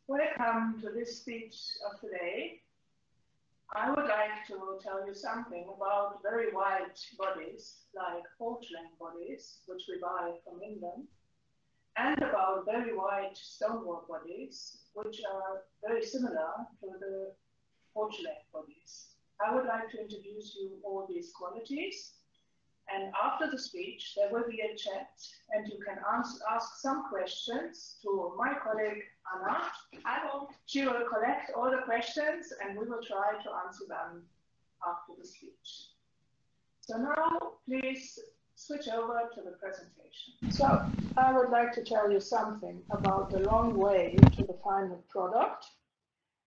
Welcome to this speech of today. I would like to tell you something about very white bodies, like porcelain bodies, which we buy from England, and about very white stoneware bodies, which are very similar to the porcelain bodies. I would like to introduce you all these qualities. And after the speech, there will be a chat, and you can ask some questions to my colleague Anna. She will collect all the questions, and we will try to answer them after the speech. So now, please switch over to the presentation. So I would like to tell you something about the long way to the final product,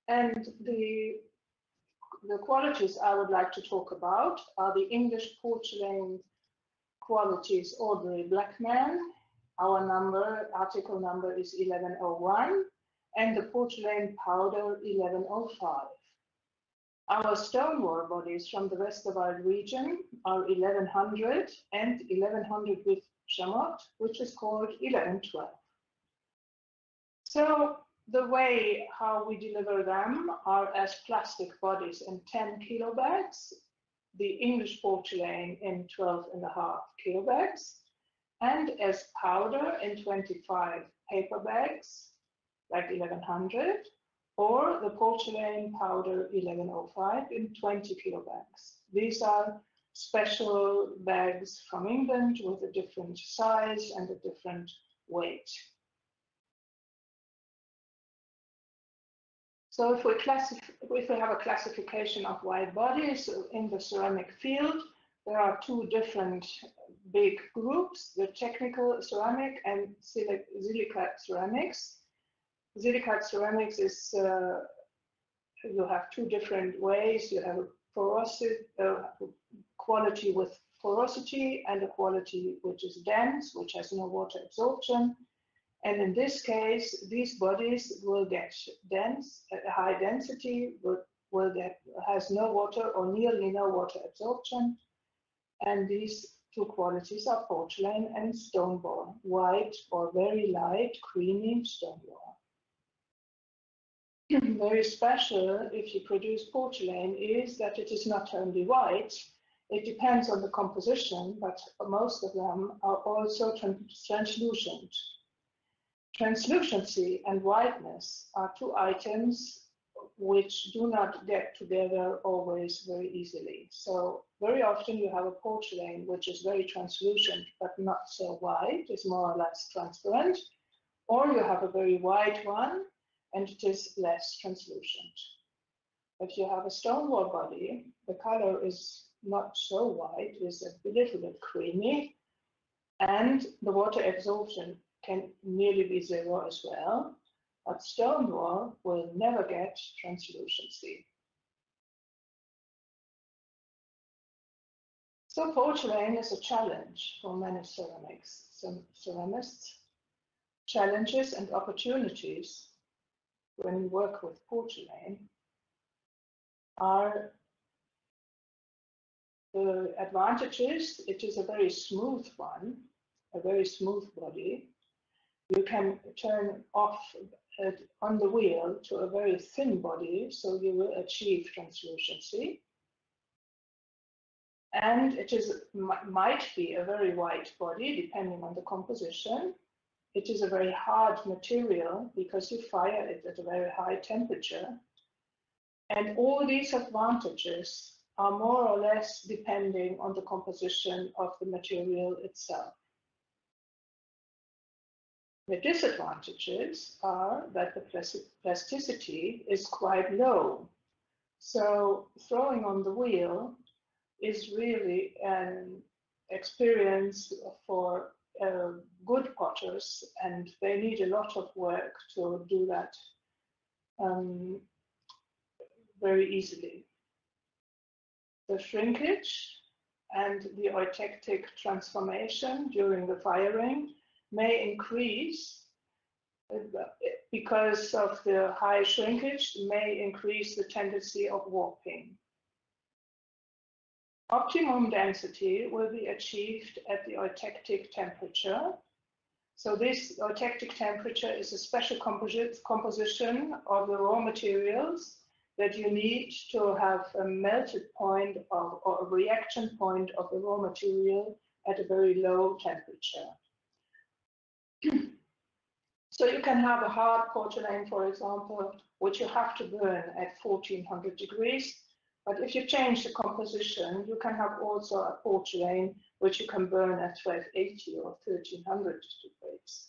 and the qualities I would like to talk about are the English porcelain qualities ordinary Blackman. Our article number is 1101, and the porcelain powder 1105. Our stoneware bodies from the Westerwald region are 1100 and 1100 with Chamotte, which is called 1112. So the way how we deliver them are as plastic bodies in 10 kilo bags, the English porcelain in 12.5 kilo bags, and as powder in 25 paper bags, like 1100, or the porcelain powder 1105 in 20 kilo bags. These are special bags from England with a different size and a different weight. So if we have a classification of white bodies in the ceramic field, there are two different big groups, the technical ceramic and silicate ceramics. Silicate ceramics is, you have two different ways. You have a porosity, quality with porosity and a quality which is dense, which has no water absorption. And in this case, these bodies will get dense, high density, has no water or nearly no water absorption. And these two qualities are porcelain and stoneware, white or very light, creamy stoneware. Very special if you produce porcelain is that it is not only white, it depends on the composition, but most of them are also translucent. Translucency and whiteness are two items which do not get together always very easily. So very often you have a porcelain which is very translucent but not so white, is more or less transparent, or you have a very white one and it is less translucent. If you have a stoneware body, the color is not so white, it's a little bit creamy, and the water absorption can nearly be zero as well, but stoneware will never get translucency. So porcelain is a challenge for many ceramists. Challenges and opportunities when you work with porcelain are the advantages. It is a very smooth one, a very smooth body. You can turn off on the wheel to a very thin body, so you will achieve translucency. And it might be a very white body, depending on the composition. It is a very hard material because you fire it at a very high temperature. And all these advantages are more or less depending on the composition of the material itself. The disadvantages are that the plasticity is quite low. So throwing on the wheel is really an experience for good potters, and they need a lot of work to do that very easily. The shrinkage and the eutectic transformation during the firing may increase because of the high shrinkage, may increase the tendency of warping. Optimum density will be achieved at the eutectic temperature. So this eutectic temperature is a special composition of the raw materials that you need to have a melted point of, or a reaction point of the raw material at a very low temperature. So you can have a hard porcelain, for example, which you have to burn at 1400 degrees. But if you change the composition, you can have also a porcelain which you can burn at 1280 or 1300 degrees.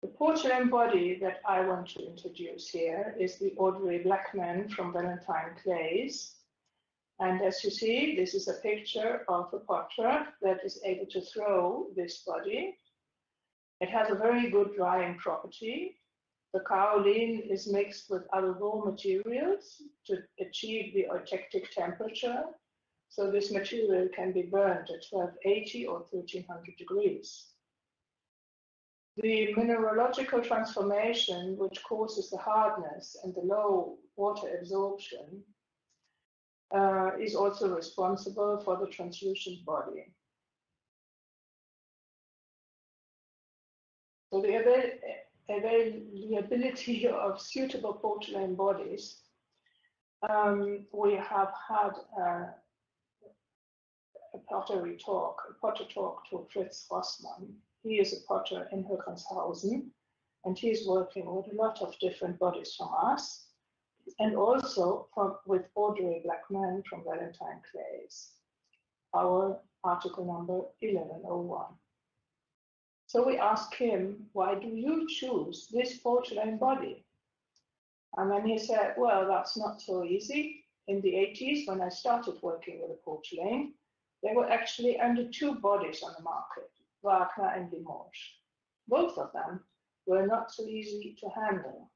The porcelain body that I want to introduce here is the ordinary Blackman from Valentine Clays. And as you see, this is a picture of a potter that is able to throw this body. It has a very good drying property. The kaolin is mixed with other raw materials to achieve the eutectic temperature. So this material can be burned at 1280 or 1300 degrees. The mineralogical transformation, which causes the hardness and the low water absorption, is also responsible for the translucent body. So the availability of suitable porcelain bodies, we have had a potter talk to Fritz Rossmann. He is a potter in Höckenshausen, and he's working with a lot of different bodies from us, and also with Audrey Blackman from Valentine Clays, our article number 1101. So we asked him, why do you choose this porcelain body? And then he said, well, that's not so easy. In the 80s, when I started working with the porcelain, there were actually only two bodies on the market, Wagner and Limoges. Both of them were not so easy to handle.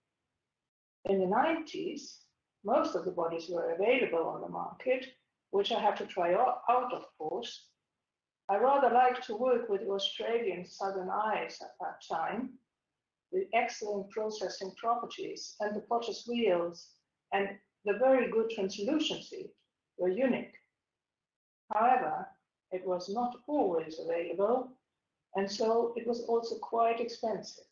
In the 90s, most of the bodies were available on the market, which I had to try out, of course. I rather liked to work with Australian Southern Eyes at that time. The excellent processing properties and the potter's wheels and the very good translucency were unique. However, it was not always available, and so it was also quite expensive.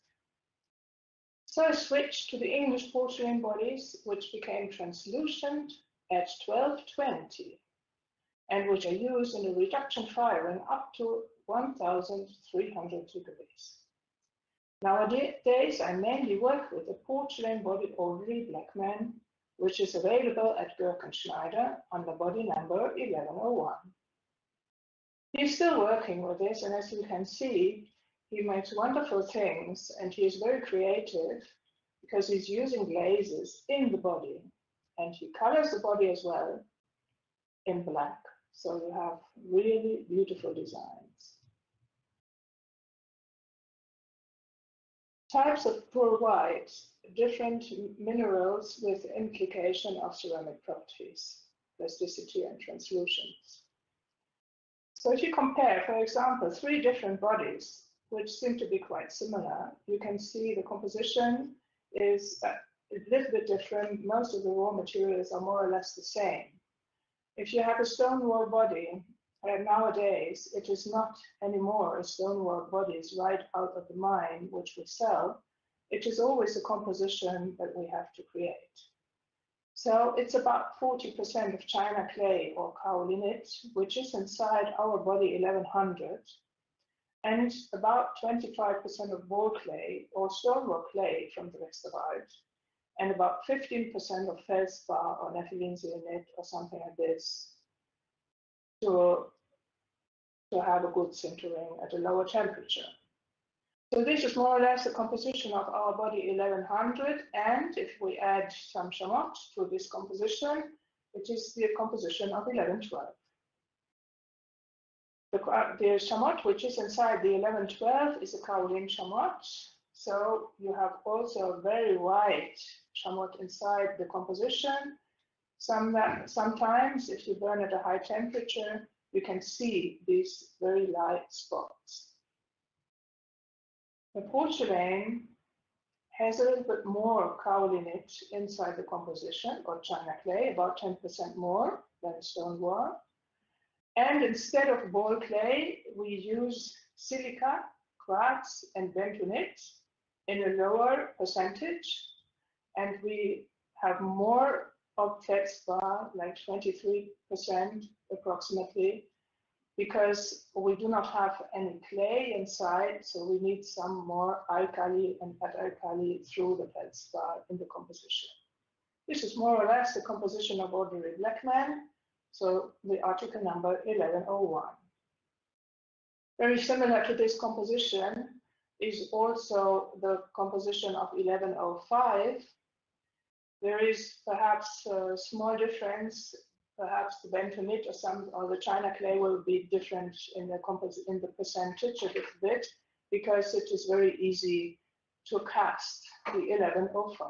So I switched to the English porcelain bodies, which became translucent at 1220, and which are used in the reduction firing up to 1300 degrees. Nowadays, I mainly work with the porcelain body Audrey Blackman, which is available at Gerkenschneider under body number 1101. He's still working with this, and as you can see, he makes wonderful things, and he is very creative because he's using glazes in the body, and he colors the body as well in black. So you have really beautiful designs. Types of pearl white, different minerals with implication of ceramic properties, plasticity and translucence. So if you compare, for example, three different bodies, which seem to be quite similar, you can see the composition is a little bit different. Most of the raw materials are more or less the same. If you have a stoneware body, nowadays it is not anymore a stoneware bodies right out of the mine, which we sell. It is always a composition that we have to create. So it's about 40% of China clay or kaolinite, which is inside our body 1100, and about 25% of ball clay or stoneware clay from the Westerwald, and about 15% of feldspar or nepheline or something like this to have a good sintering at a lower temperature. So this is more or less the composition of our body 1100, and if we add some chamot to this composition, it is the composition of 1112. The chamot which is inside the 1112 is a kaolin chamot. So you have also a very white chamot inside the composition. Sometimes, if you burn at a high temperature, you can see these very light spots. The porcelain has a little bit more kaolinite inside the composition, or China clay, about 10% more than stoneware. And instead of ball clay, we use silica, quartz, and bentonite in a lower percentage. And we have more of feldspar, like 23% approximately, because we do not have any clay inside, so we need some more alkali and alkali through the feldspar in the composition. This is more or less the composition of ordinary blackman, so the article number 1101. Very similar to this composition is also the composition of 1105. There is perhaps a small difference. Perhaps the bentonite or the china clay will be different in the percentage a little bit, because it is very easy to cast the 1105.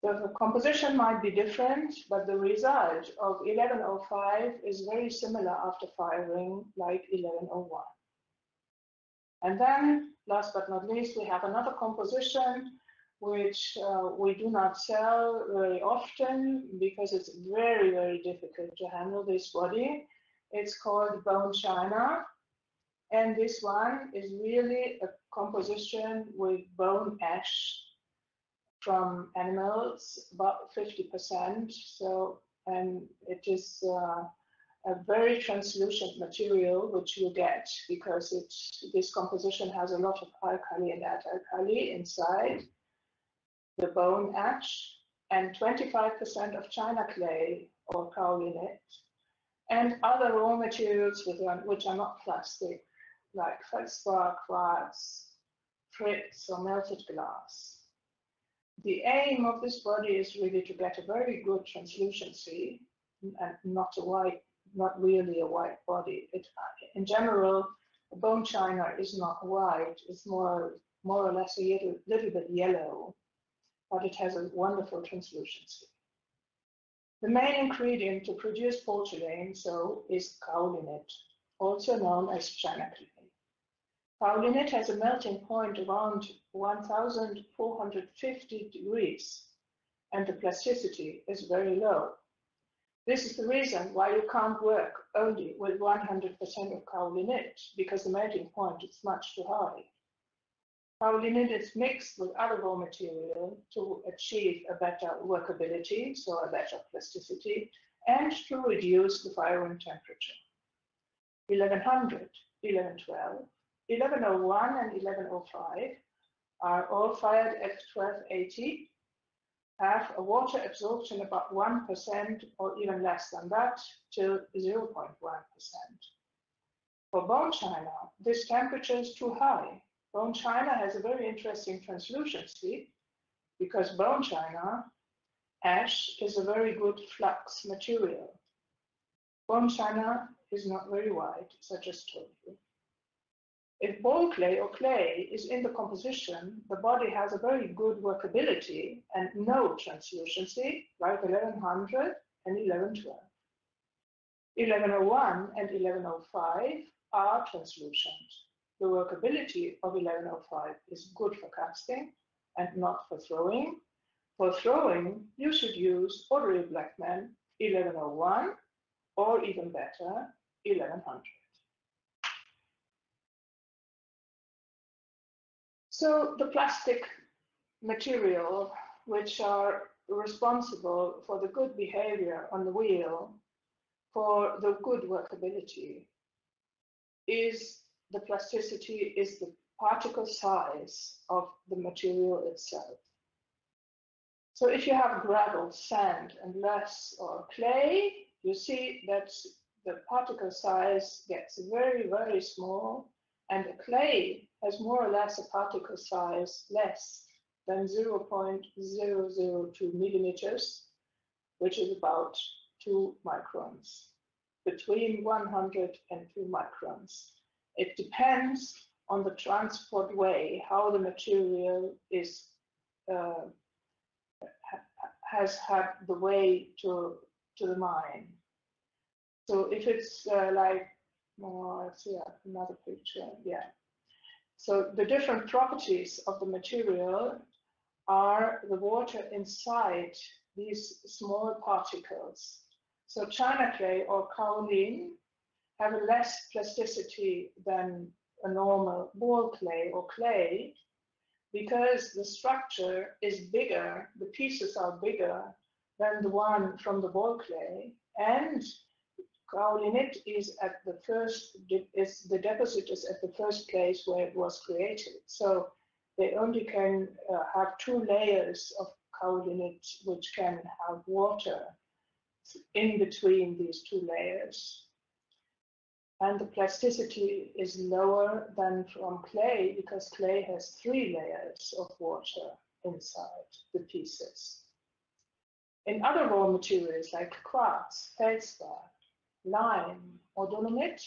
The composition might be different, but the result of 1105 is very similar after firing like 1101. And then, last but not least, we have another composition which we do not sell very often because it's very, very difficult to handle this body. It's called bone china. And this one is really a composition with bone ash from animals, about 50%. So, and it is a very translucent material which you get because this composition has a lot of alkali and alkali inside the bone ash, and 25% of china clay or kaolinite, and other raw materials which are not plastic, like feldspar, quartz, fritz, or melted glass. The aim of this body is really to get a very good translucency and not really a white body. In general, bone china is not white; it's more or less a little bit yellow, but it has a wonderful translucency. The main ingredient to produce porcelain, is kaolinite, also known as china clay. Kaolinite has a melting point around 1,450 degrees, and the plasticity is very low. This is the reason why you can't work only with 100% of kaolinite, because the melting point is much too high. Kaolinite is mixed with other raw material to achieve a better workability, so a better plasticity, and to reduce the firing temperature. 1100, 1112, 1101, and 1105 are all fired at 1280, have a water absorption about 1% or even less than that, till 0.1%. For bone china, this temperature is too high. Bone china has a very interesting translucency because bone china ash is a very good flux material. Bone china is not very white, as I just told you. If ball clay or clay is in the composition, the body has a very good workability and no translucency, like 1100 and 1112. 1101 and 1105 are translucent. The workability of 1105 is good for casting and not for throwing. For throwing, you should use ordinary blackman 1101 or even better, 1100. So the plastic material which are responsible for the good behavior on the wheel, for the good workability, is the plasticity, is the particle size of the material itself. So if you have gravel, sand, and less or clay, you see that the particle size gets very, very small, and the clay has more or less a particle size less than 0.002 millimeters, which is about 2 microns, between 100 and 2 microns. It depends on the transport way, how the material is has had the way to the mine. So if it's let's see another picture, yeah. So the different properties of the material are the water inside these small particles. So China clay or kaolin have a less plasticity than a normal ball clay or clay because the structure is bigger, the pieces are bigger than the one from the ball clay, and kaolinite is at the first, the deposit is at the first place where it was created. So they only can have 2 layers of kaolinite which can have water in between these 2 layers. And the plasticity is lower than from clay because clay has 3 layers of water inside the pieces. In other raw materials like quartz, feldspar, lime, or dolomite,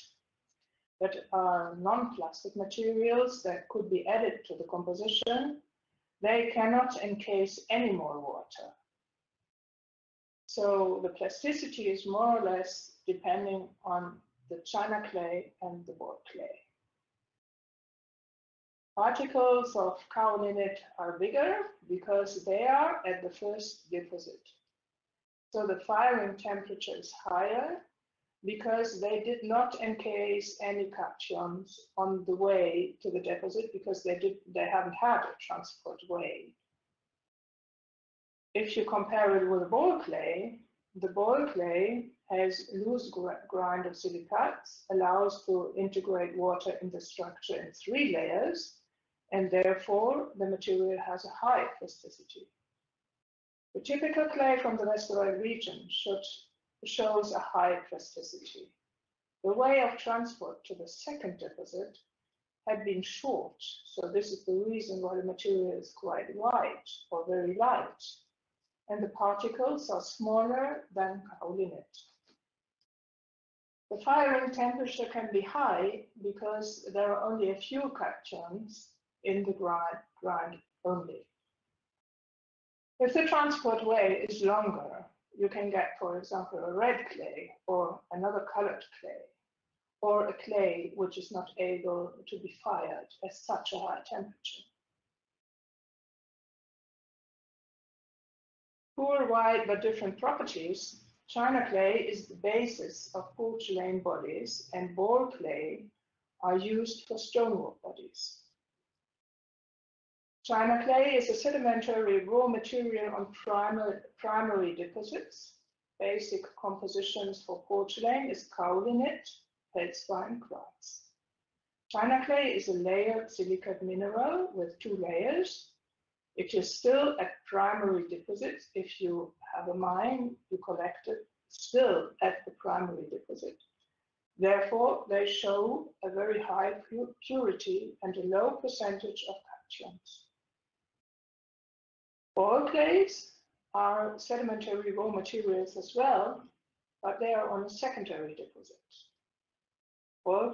that are non-plastic materials that could be added to the composition, they cannot encase any more water. So the plasticity is more or less depending on the China clay and the ball clay. Particles of kaolinite are bigger because they are at the first deposit. So the firing temperature is higher because they did not encase any cations on the way to the deposit because they haven't had a transport way. If you compare it with the ball clay has loose grind of silicates, allows to integrate water in the structure in 3 layers, and therefore the material has a high plasticity. The typical clay from the Westerwald region shows a high plasticity. The way of transport to the second deposit had been short, so this is the reason why the material is quite white or very light, and the particles are smaller than kaolinite. The firing temperature can be high because there are only a few cations in the grind only. If the transport way is longer, you can get, for example, a red clay or another colored clay, or a clay which is not able to be fired at such a high temperature. Poor, white, but different properties. China clay is the basis of porcelain bodies, and ball clay are used for stoneware bodies. China clay is a sedimentary raw material on primary deposits. Basic compositions for porcelain is kaolinite, feldspar, and quartz. China clay is a layered silicate mineral with 2 layers. It is still at primary deposits. If you have a mine, you collect it still at the primary deposit. Therefore, they show a very high purity and a low percentage of cations. Ball clays are sedimentary raw materials as well, but they are on a secondary deposit. Ball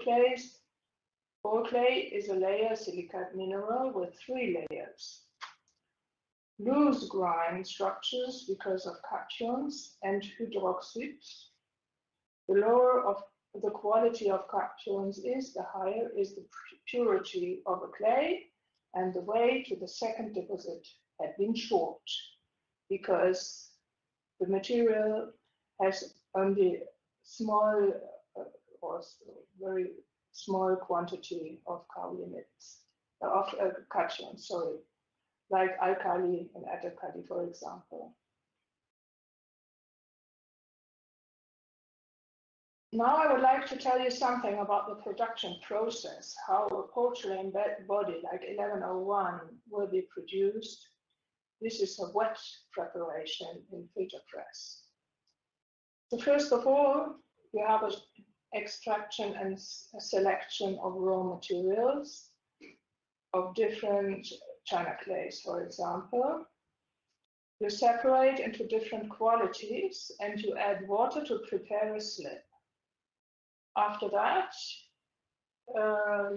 clay is a layered silicate mineral with 3 layers. Loose grind structures because of cations and hydroxides. The lower the quality of cations is, the higher is the purity of a clay, and the way to the second deposit had been short because the material has only small or very small quantity of kaolinites, of cations, sorry, like alkali and atacali, for example. Now I would like to tell you something about the production process, how a porcelain body like 1101 will be produced. This is a wet preparation in filter press. So first of all, you have an extraction and a selection of raw materials of different China clays, for example. You separate into different qualities and you add water to prepare a slip. After that,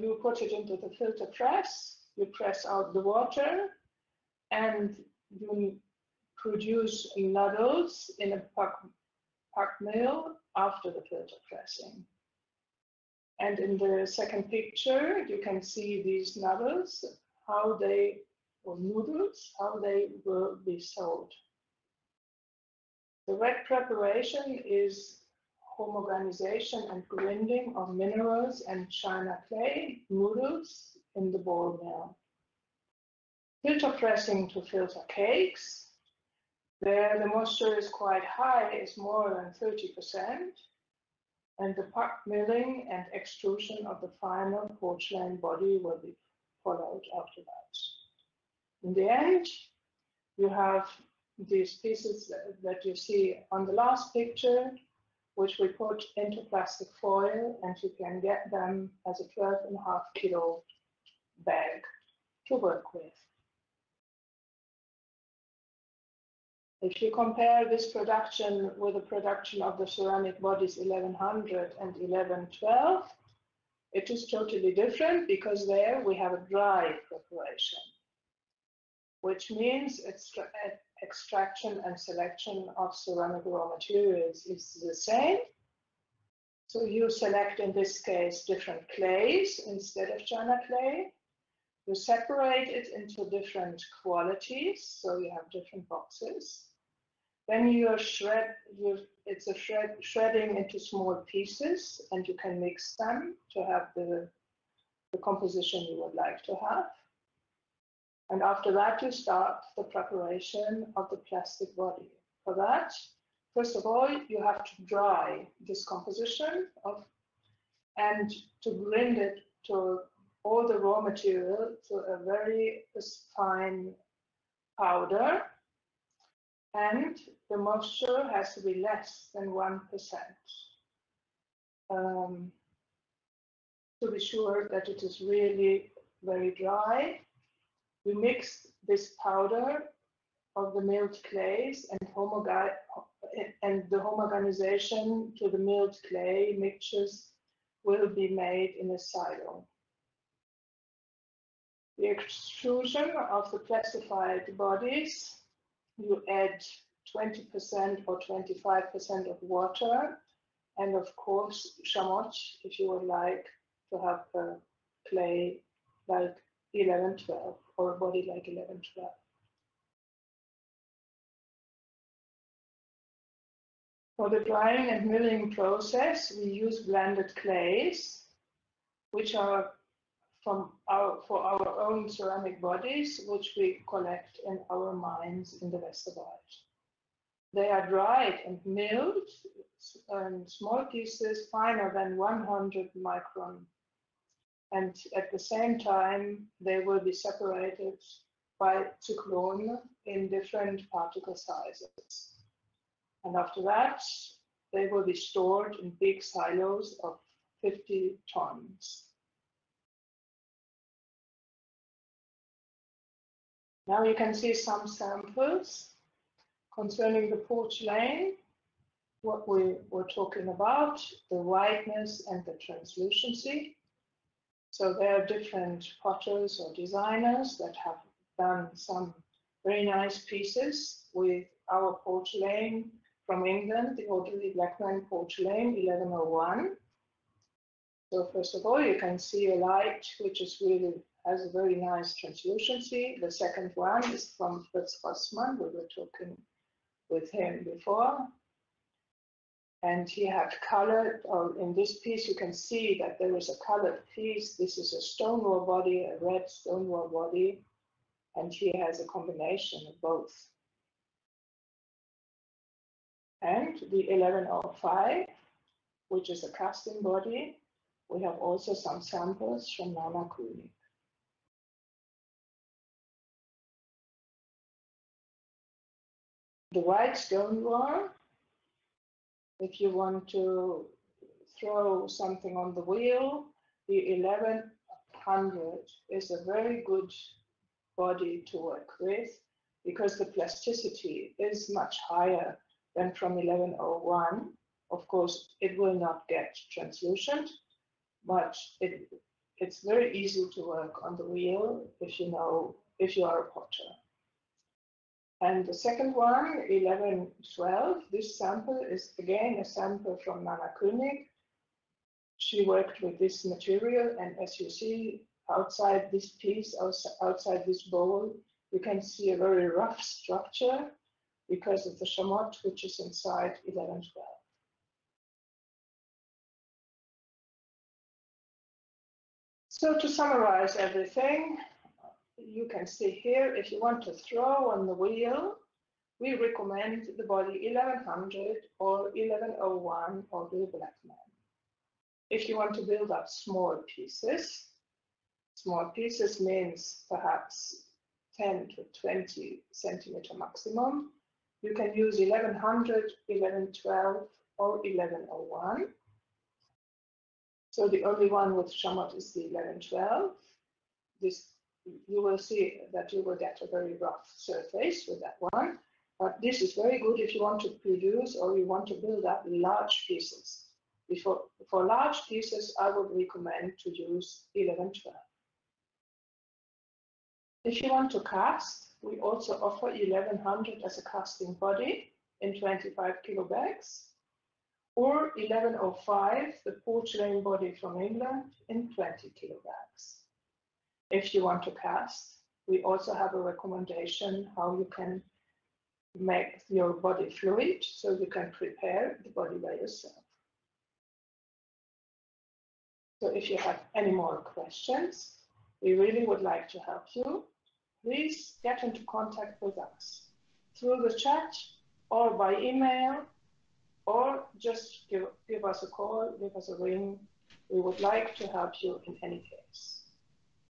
you put it into the filter press, you press out the water, and you produce noodles in a puck mill after the filter pressing. And in the second picture, you can see these noodles, or noodles, how they will be sold. The red preparation is homogenization and grinding of minerals and china clay noodles in the ball mill. Filter pressing to filter cakes. There the moisture is quite high, it's more than 30%. And the part milling and extrusion of the final porcelain body will be followed after that. In the end, you have these pieces that you see on the last picture, which we put into plastic foil, and you can get them as a 12.5 kilo bag to work with. If you compare this production with the production of the ceramic bodies 1100 and 1112, it is totally different because there we have a dry preparation, which means extraction and selection of ceramic raw materials is the same. So you select, in this case, different clays instead of china clay. You separate it into different qualities, so you have different boxes. Then it's a shredding into small pieces, and you can mix them to have the composition you would like to have. And after that, you start the preparation of the plastic body. For that, first of all, you have to dry this composition and to grind it to all the raw material to a very fine powder. And the moisture has to be less than 1%. To be sure that it is really very dry, we mix this powder of the milled clays and the homogenization to the milled clay mixtures will be made in a silo. The extrusion of the plastified bodies, you add 20% or 25% of water, and of course chamois if you would like to have a clay like 1112 or a body like 1112. For the drying and milling process, we use blended clays, which are for our own ceramic bodies, which we collect in our mines in the Westerwald. They are dried and milled in small pieces finer than 100 micron. And at the same time, they will be separated by cyclone in different particle sizes. And after that, they will be stored in big silos of 50 tons. Now you can see some samples concerning the porcelain, what we were talking about, the whiteness and the translucency. So there are different potters or designers that have done some very nice pieces with our porcelain from England, the Audley Blackman porcelain 1101. So first of all, you can see a light which is really has a very nice translucency. The second one is from Fritz Rossmann. We were talking with him before. And he had colored, or in this piece you can see that there is a colored piece. This is a stoneware body, a red stoneware body, and he has a combination of both. And the 1105, which is a casting body, we have also some samples from Nana König. The white stoneware, if you want to throw something on the wheel, the 1100 is a very good body to work with because the plasticity is much higher than from 1101. Of course, it will not get translucent, but it's very easy to work on the wheel if you are a potter. And the second one, 1112, this sample is again a sample from Nana König. She worked with this material, and as you see outside this piece, outside this bowl, you can see a very rough structure, because of the chamotte which is inside 1112. So to summarize everything, you can see here, if you want to throw on the wheel, we recommend the body 1100 or 1101 or the black man. If you want to build up small pieces means perhaps 10 to 20 centimeter maximum, you can use 1100, 1112 or 1101. So the only one with chamotte is the 1112. This, you will see that you will get a very rough surface with that one. But this is very good if you want to produce or you want to build up large pieces. For large pieces, I would recommend to use 1112. If you want to cast, we also offer 1100 as a casting body in 25 kilo bags, or 1105, the porcelain body from England, in 20 kilo bags. If you want to cast, we also have a recommendation how you can make your body fluid, so you can prepare the body by yourself. So if you have any more questions, we really would like to help you. Please get into contact with us through the chat or by email, or just give us a call, give us a ring. We would like to help you in any case.